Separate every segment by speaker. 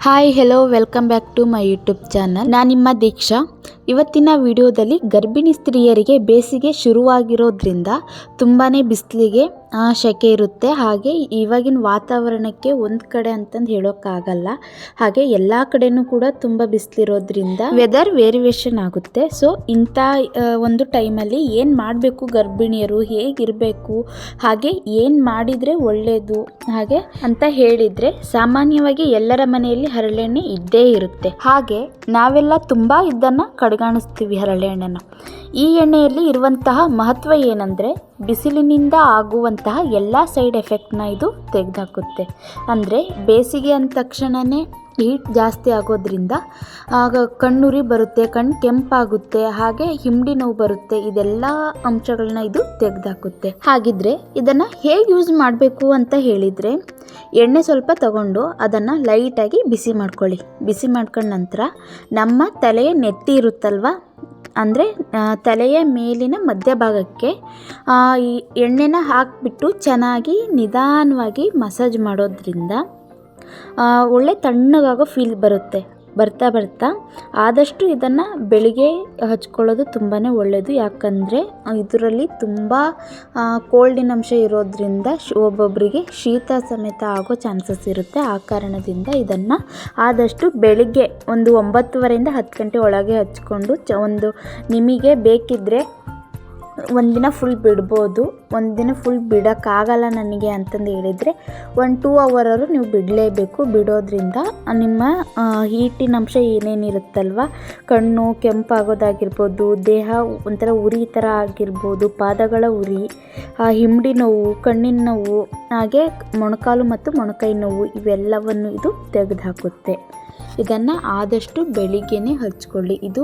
Speaker 1: Hi hello welcome back to my YouTube channel. ನಾನು ನಿಮ್ಮ ದೀಕ್ಷಾ. ಇವತ್ತಿನ ವಿಡಿಯೋದಲ್ಲಿ ಗರ್ಭಿಣಿ ಸ್ತ್ರೀಯರಿಗೆ ಬೇಸಿಗೆ ಶುರುವಾಗಿರೋದ್ರಿಂದ ತುಂಬಾ ಬಿಸಿಲಿಗೆ ಸೆಕೆ ಇರುತ್ತೆ. ಹಾಗೆ ಇವಾಗಿನ ವಾತಾವರಣಕ್ಕೆ ಒಂದು ಕಡೆ ಅಂತಂದು ಹೇಳೋಕ್ಕಾಗಲ್ಲ. ಹಾಗೆ ಎಲ್ಲ ಕಡೆನೂ ಕೂಡ ತುಂಬ ಬಿಸಿಲಿರೋದ್ರಿಂದ ವೆದರ್ ವೇರಿಯೇಷನ್ ಆಗುತ್ತೆ. ಸೊ ಇಂಥ ಒಂದು ಟೈಮಲ್ಲಿ ಏನು ಮಾಡಬೇಕು, ಗರ್ಭಿಣಿಯರು ಹೇಗಿರಬೇಕು, ಹಾಗೆ ಏನು ಮಾಡಿದರೆ ಒಳ್ಳೆಯದು ಹಾಗೆ ಅಂತ ಹೇಳಿದರೆ, ಸಾಮಾನ್ಯವಾಗಿ ಎಲ್ಲರ ಮನೆಯಲ್ಲಿ ಹರಳೆಣ್ಣೆ ಇದ್ದೇ ಇರುತ್ತೆ. ಹಾಗೆ ನಾವೆಲ್ಲ ತುಂಬ ಇದನ್ನು ಕಡೆಗಾಣಿಸ್ತೀವಿ ಹರಳೆಣ್ಣೆನ. ಈ ಎಣ್ಣೆಯಲ್ಲಿ ಇರುವಂತಹ ಮಹತ್ವ ಏನಂದರೆ, ಬಿಸಿಲಿನಿಂದ ಆಗುವಂತಹ ಎಲ್ಲ ಸೈಡ್ ಎಫೆಕ್ಟ್ನ ಇದು ತೆಗೆದುಹಾಕುತ್ತೆ. ಅಂದರೆ ಬೇಸಿಗೆ ಅಂದ ತಕ್ಷಣವೇ ಹೀಟ್ ಜಾಸ್ತಿ ಆಗೋದ್ರಿಂದ ಆಗ ಕಣ್ಣುರಿ ಬರುತ್ತೆ, ಕಣ್ಣು ಕೆಂಪಾಗುತ್ತೆ, ಹಾಗೆ ಹಿಂಡಿ ನೋವು ಬರುತ್ತೆ. ಇದೆಲ್ಲ ಅಂಶಗಳನ್ನ ಇದು ತೆಗೆದುಹಾಕುತ್ತೆ. ಹಾಗಿದ್ರೆ ಇದನ್ನು ಹೇಗೆ ಯೂಸ್ ಮಾಡಬೇಕು ಅಂತ ಹೇಳಿದರೆ, ಎಣ್ಣೆ ಸ್ವಲ್ಪ ತಗೊಂಡು ಅದನ್ನು ಲೈಟಾಗಿ ಬಿಸಿ ಮಾಡ್ಕೊಳ್ಳಿ. ಬಿಸಿ ಮಾಡ್ಕೊಂಡ ನಂತರ ನಮ್ಮ ತಲೆಯ ನೆತ್ತಿ ಇರುತ್ತಲ್ವ, ಅಂದರೆ ತಲೆಯ ಮೇಲಿನ ಮಧ್ಯಭಾಗಕ್ಕೆ ಈ ಎಣ್ಣೆನ ಹಾಕಿಬಿಟ್ಟು ಚೆನ್ನಾಗಿ ನಿಧಾನವಾಗಿ ಮಸಾಜ್ ಮಾಡೋದ್ರಿಂದ ಒಳ್ಳೆ ತಣ್ಣಗಾಗೋ ಫೀಲ್ ಬರುತ್ತೆ. ಬರ್ತಾ ಬರ್ತಾ ಆದಷ್ಟು ಇದನ್ನು ಬೆಳಿಗ್ಗೆ ಹಚ್ಕೊಳ್ಳೋದು ತುಂಬಾ ಒಳ್ಳೆಯದು. ಯಾಕಂದರೆ ಇದರಲ್ಲಿ ತುಂಬ ಕೋಲ್ಡಿನ ಅಂಶ ಇರೋದ್ರಿಂದ ಒಬ್ಬೊಬ್ಬರಿಗೆ ಶೀತ ಸಮೇತ ಆಗೋ ಚಾನ್ಸಸ್ ಇರುತ್ತೆ. ಆ ಕಾರಣದಿಂದ ಇದನ್ನು ಆದಷ್ಟು ಬೆಳಿಗ್ಗೆ ಒಂದು 9:30ರಿಂದ 10 ಗಂಟೆ ಒಳಗೆ ಹಚ್ಕೊಂಡು ಒಂದು ನಿಮಗೆ ಬೇಕಿದ್ದರೆ ಒಂದಿನ ಫುಲ್ ಬಿಡ್ಬೋದು. ಒಂದಿನ ಫುಲ್ ಬಿಡೋಕ್ಕಾಗಲ್ಲ ನನಗೆ ಅಂತಂದು ಹೇಳಿದರೆ 1-2 ಅವರ್ ನೀವು ಬಿಡಲೇಬೇಕು. ಬಿಡೋದ್ರಿಂದ ನಿಮ್ಮ ಹೀಟಿನ ಅಂಶ ಏನೇನಿರುತ್ತಲ್ವ, ಕಣ್ಣು ಕೆಂಪಾಗೋದಾಗಿರ್ಬೋದು, ದೇಹ ಒಂಥರ ಉರಿ ಥರ ಆಗಿರ್ಬೋದು, ಪಾದಗಳ ಉರಿ, ಹಿಂಡಿ ನೋವು, ಕಣ್ಣಿನ ನೋವು, ಹಾಗೆ ಮೊಣಕಾಲು ಮತ್ತು ಮೊಣಕೈ ನೋವು, ಇವೆಲ್ಲವನ್ನು ಇದು ತೆಗೆದುಹಾಕುತ್ತೆ. ಇದನ್ನು ಆದಷ್ಟು ಬೆಳಿಗ್ಗೆನೇ ಹಚ್ಕೊಳ್ಳಿ. ಇದು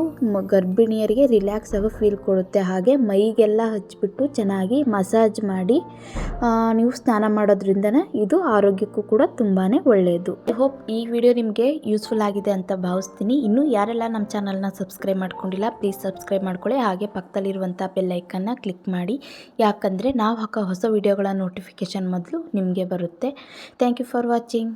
Speaker 1: ಗರ್ಭಿಣಿಯರಿಗೆ ರಿಲ್ಯಾಕ್ಸ್ ಆಗೋ ಫೀಲ್ ಕೊಡುತ್ತೆ. ಹಾಗೆ ಮೈಗೆಲ್ಲ ಹಚ್ಬಿಟ್ಟು ಚೆನ್ನಾಗಿ ಮಸಾಜ್ ಮಾಡಿ ನೀವು ಸ್ನಾನ ಮಾಡೋದ್ರಿಂದ ಇದು ಆರೋಗ್ಯಕ್ಕೂ ಕೂಡ ತುಂಬಾ ಒಳ್ಳೆಯದು. ಐ ಹೋಪ್ ಈ ವಿಡಿಯೋ ನಿಮಗೆ ಯೂಸ್ಫುಲ್ ಆಗಿದೆ ಅಂತ ಭಾವಿಸ್ತೀನಿ. ಇನ್ನೂ ಯಾರೆಲ್ಲ ನಮ್ಮ ಚಾನಲ್ನ ಸಬ್ಸ್ಕ್ರೈಬ್ ಮಾಡ್ಕೊಂಡಿಲ್ಲ, ಪ್ಲೀಸ್ ಸಬ್ಸ್ಕ್ರೈಬ್ ಮಾಡ್ಕೊಳ್ಳಿ. ಹಾಗೆ ಪಕ್ಕದಲ್ಲಿರುವಂಥ ಬೆಲ್ ಐಕನ್ನ ಕ್ಲಿಕ್ ಮಾಡಿ. ಯಾಕಂದರೆ ನಾವು ಹಾಕೋ ಹೊಸ ವಿಡಿಯೋಗಳ ನೋಟಿಫಿಕೇಷನ್ ಮೊದಲು ನಿಮಗೆ ಬರುತ್ತೆ. Thank you for watching.